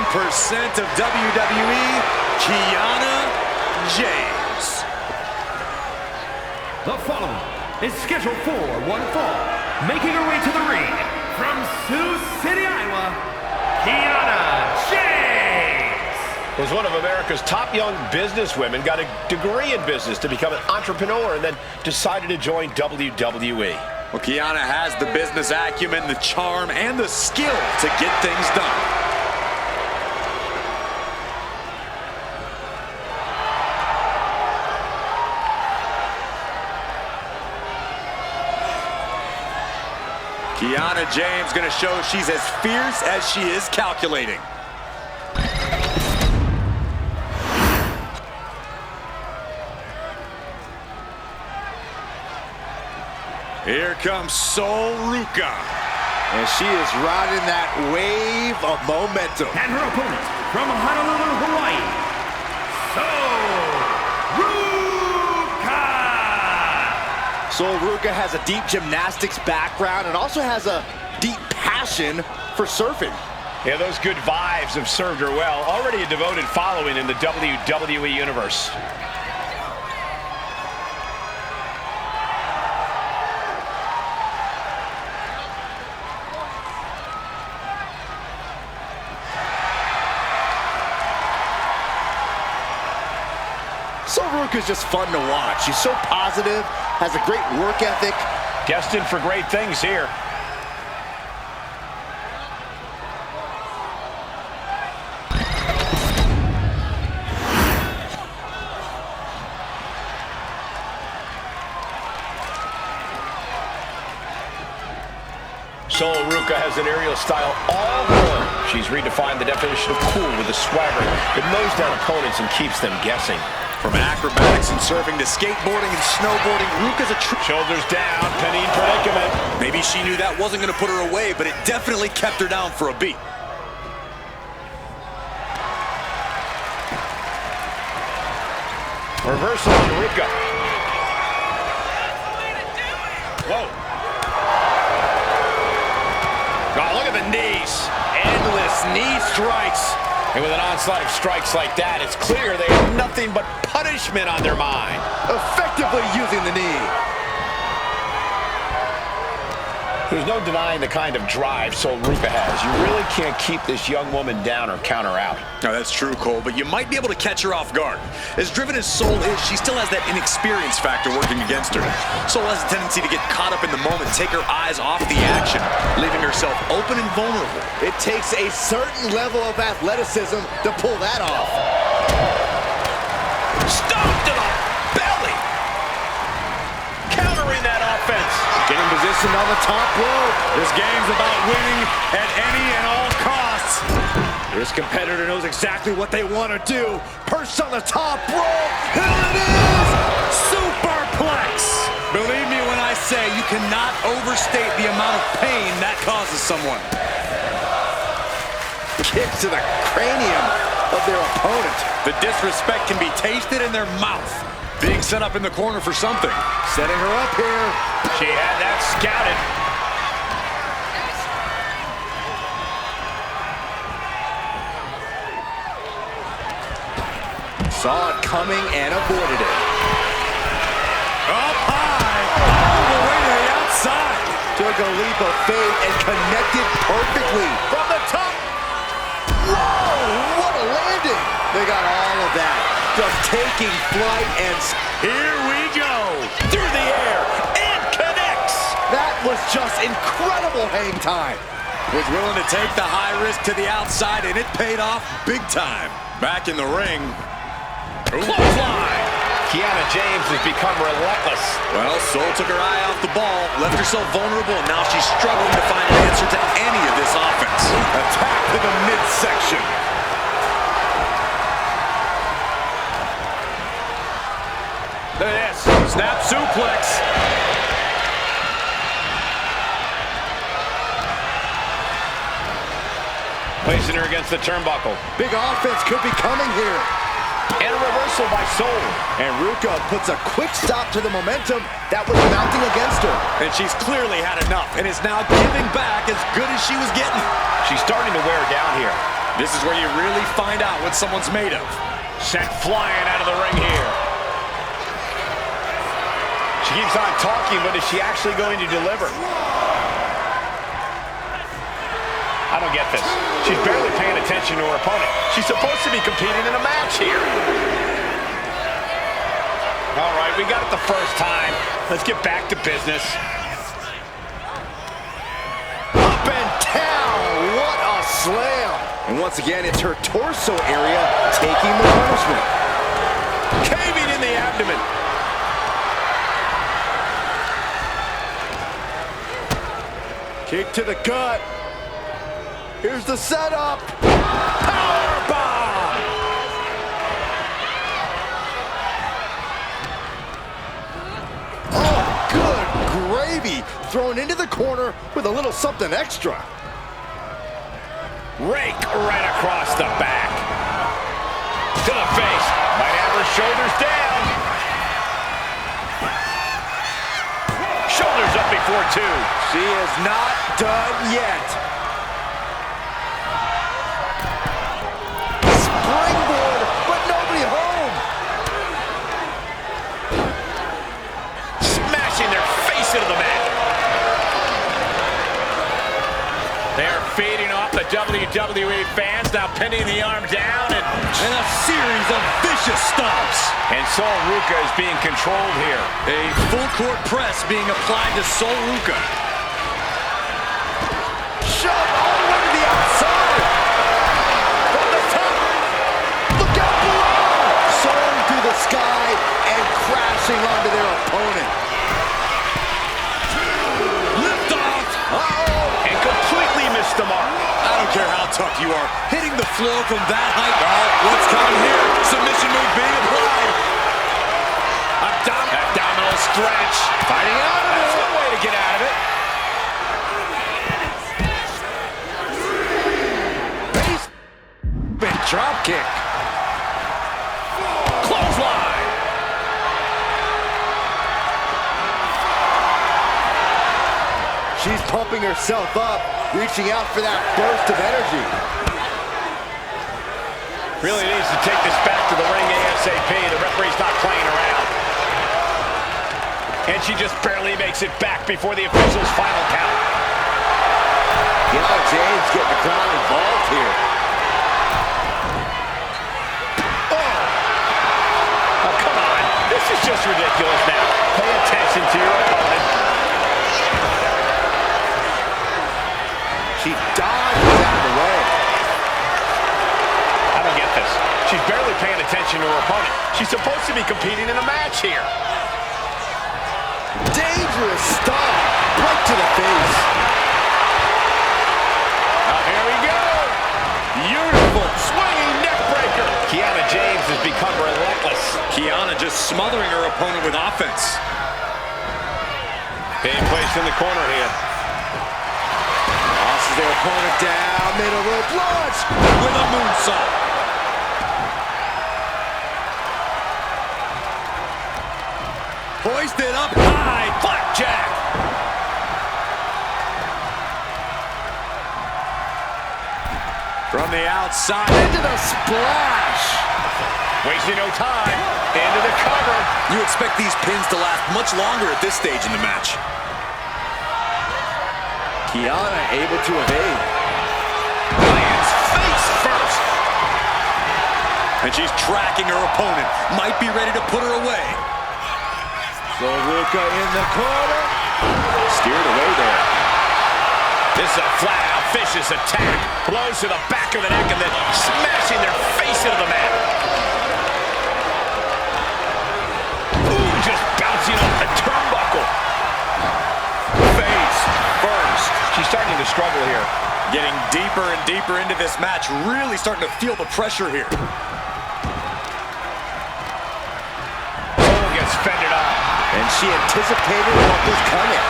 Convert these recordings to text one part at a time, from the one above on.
of WWE, KiaNa James. The following is scheduled for one fall, making her way to the ring from Sioux City, Iowa, KiaNa James. Was one of America's top young businesswomen, got a degree in business to become an entrepreneur, and then decided to join WWE. Well, KiaNa has the business acumen, the charm, and the skill to get things done. KiaNa James going to show she's as fierce as she is calculating. Here comes SoL RuCa. And she is riding that wave of momentum. And her opponent from Honolulu, Hawaii, SoL RuCa. SoL RuCa has a deep gymnastics background and also has a deep passion for surfing. Yeah, those good vibes have served her well. Already a devoted following in the WWE Universe. SoL RuCa is just fun to watch. She's so positive, has a great work ethic. Destined for great things here. SoL RuCa has an aerial style all her own. She's redefined the definition of cool with a swagger that mows down opponents and keeps them guessing. From acrobatics and surfing to skateboarding and snowboarding, RuCa's a shoulders down, pinning predicament. Maybe she knew that wasn't going to put her away, but it definitely kept her down for a beat. Reversal on RuCa. Whoa. Oh, look at the knees. Endless knee strikes. And with an onslaught of strikes like that, it's clear they have nothing but punishment on their mind. Effectively using the knee. There's no denying the kind of drive SoL RuCa has. You really can't keep this young woman down or count her out. No, that's true, Cole, but you might be able to catch her off guard. As driven as SoL is, she still has that inexperience factor working against her. SoL has a tendency to get caught up in the moment, take her eyes off the action, leaving herself open and vulnerable. It takes a certain level of athleticism to pull that off. Stomp to the belly! Countering that offense. Getting positioned on the top rope. This game's about winning at any and all costs. This competitor knows exactly what they want to do. Perched on the top rope. Here it is! Superplex! Believe me when I say you cannot overstate the amount of pain that causes someone. Kick to the cranium of their opponent. The disrespect can be tasted in their mouth. Being set up in the corner for something. Setting her up here. She had that scouted. Saw it coming and avoided it. Up high, all the way to the outside. Took a leap of faith and connected perfectly. From the top. Whoa, what a landing. They got all of that. Just taking flight and here we go. Through the air and connects. That was just incredible hang time. Was willing to take the high risk to the outside, and it paid off big time. Back in the ring. Clothesline. KiaNa James has become relentless. Well, SoL took her eye off the ball, left herself vulnerable, and now she's struggling to find an answer to any of this offense. Attack to the midsection. Look at this. Snap suplex. Placing her against the turnbuckle. Big offense could be coming here. And a reversal by SoL. And RuCa puts a quick stop to the momentum that was mounting against her. And she's clearly had enough and is now giving back as good as she was getting. She's starting to wear down here. This is where you really find out what someone's made of. Sent flying out of the ring here. She keeps on talking, but is she actually going to deliver? I don't get this. She's barely paying attention to her opponent. She's supposed to be competing in a match here. All right, we got it the first time. Let's get back to business. Up and down. What a slam. And once again, it's her torso area taking the punishment. Caving in the abdomen. Kick to the gut. Here's the setup. Powerbomb. Oh, good gravy. Thrown into the corner with a little something extra. Rake right across the back. To the face. Might have her shoulders down. Shoulders up before two. She is not done yet. Springboard, but nobody home. Smashing their face into the mat. They're feeding off the WWE fans, now pinning the arm down and a series of vicious stomps. And SoL RuCa is being controlled here. A full court press being applied to SoL RuCa. Shove all the way to the outside. From the top. Look out below. Soaring through the sky and crashing onto their opponent. Lift off. Uh-oh. And completely missed the mark. I don't care how tough you are. Hitting the floor from that height. Oh, what's coming here? Submission move being applied. Abdominal stretch. Fighting out of it. That's one way to get out of it. Big drop kick. Clothesline. She's pumping herself up, reaching out for that burst of energy. Really needs to take this back to the ring ASAP. The referee's not playing around. And she just barely makes it back before the official's final count. KiaNa James getting the crowd involved here. Oh, come on. This is just ridiculous now. Pay attention to your opponent. She dodges out of the way. I don't get this. She's barely paying attention to her opponent. She's supposed to be competing in a match here. Dangerous stop. Right to the face. Here we go. Beautiful swinging neck breaker. KiaNa James has become relentless. KiaNa just smothering her opponent with offense. Being placed in the corner here. Tosses their opponent down, middle rope launch With a moonsault. Hoisted up high. Blackjack. From the outside. into the splash. Wasting no time. Into the cover. You expect these pins to last much longer at this stage in the match. KiaNa able to evade. Lands face first. And she's tracking her opponent. Might be ready to put her away. SoL RuCa in the corner. Steered away there. This is a flat-out vicious attack. Blows to the back of the neck and then smashing their face into the mat. Ooh, just bouncing off the turnbuckle. Face first. She's starting to struggle here. Getting deeper and deeper into this match. Really starting to feel the pressure here. SoL gets fended off. And she anticipated what was coming.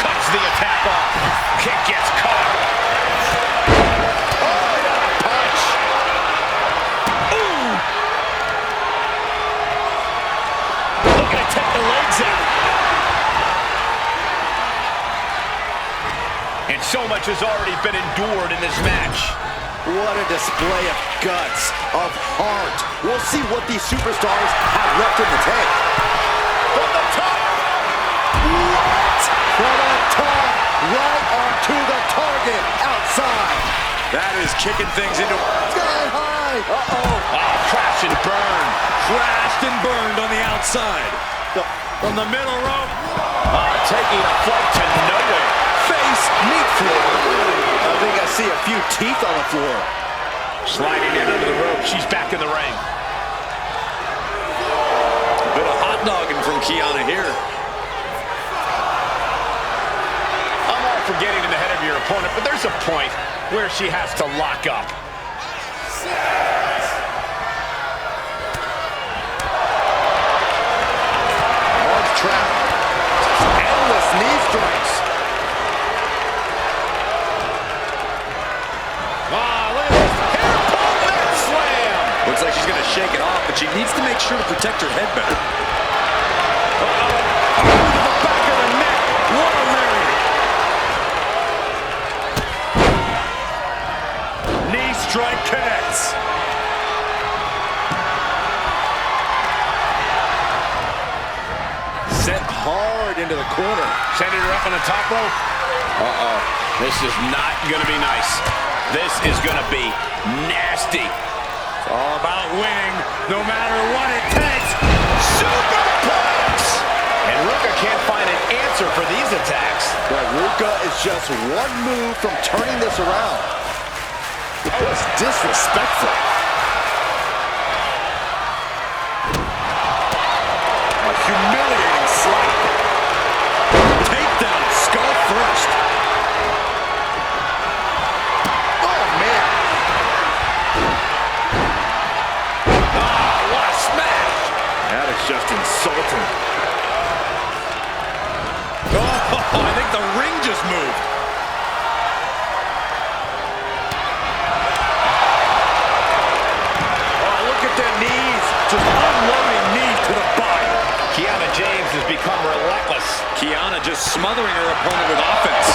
Cuts the attack off. Kick gets caught. Oh, what a punch. Ooh. Looking to take the legs out. so much has already been endured in this match. What a display of guts, of heart. We'll see what these superstars have left in the tank. From the top. What? From the top, right onto the target, outside. That is kicking things into... Sky high. Uh-oh. Oh, crash and burn. Crashed and burned on the outside. From the middle rope. Taking a flight to nowhere. Face meat floor. I think I see a few teeth on the floor. Sliding in under the rope. She's back in the ring. A bit of hot dogging from KiaNa here. I'm all for getting in the head of your opponent, but there's a point where she has to lock up. Arms trapped. Endless knee strikes. Look at this. Hair pull, neck slam. Looks like she's going to shake it off, but she needs to make sure to protect her head better. To the back of the neck. What a lariat. Knee strike connects. Sent hard into the corner. Sending her up on the top rope. This is not going to be nice. This is going to be nasty. It's all about winning, no matter what it takes. Superplex! And RuCa can't find an answer for these attacks. But RuCa is just one move from turning this around. Oh, it's disrespectful. A humiliating slap. Takedown, skull first. Oh, man. What a smash! That is just insulting. Oh, I think the ring just moved. Oh, look at their knees. Just unloading knees to the body. KiaNa James has become relentless. KiaNa just smothering her opponent with offense.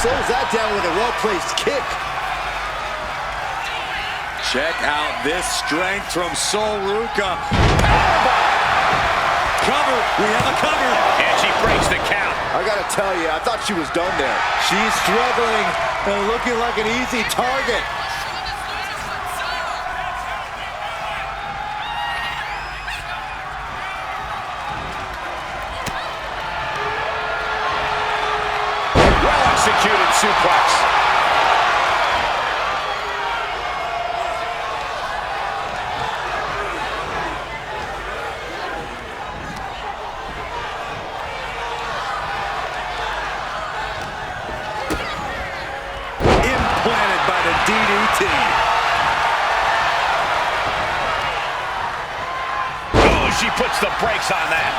Slows that down with a well-placed kick. Check out this strength from SoL RuCa. Cover, we have a cover. And she breaks the count. I gotta tell you, I thought she was done there. She's struggling and looking like an easy target. Well-executed suplex. Implanted by the DDT. Oh, she puts the brakes on that.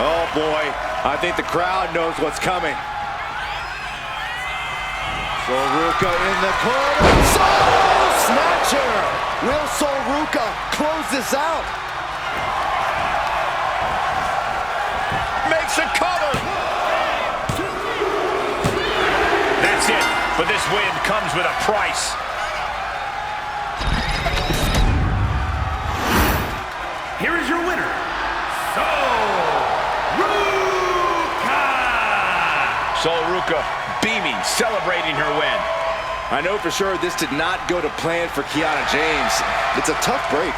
Oh boy, I think the crowd knows what's coming. SoL RuCa in the corner. SoL Snatcher! Will SoL RuCa close this out? Makes a cover. That's it. But this win comes with a price. Here is your winner, SoL RuCa beaming, celebrating her win. I know for sure this did not go to plan for KiaNa James. It's a tough break.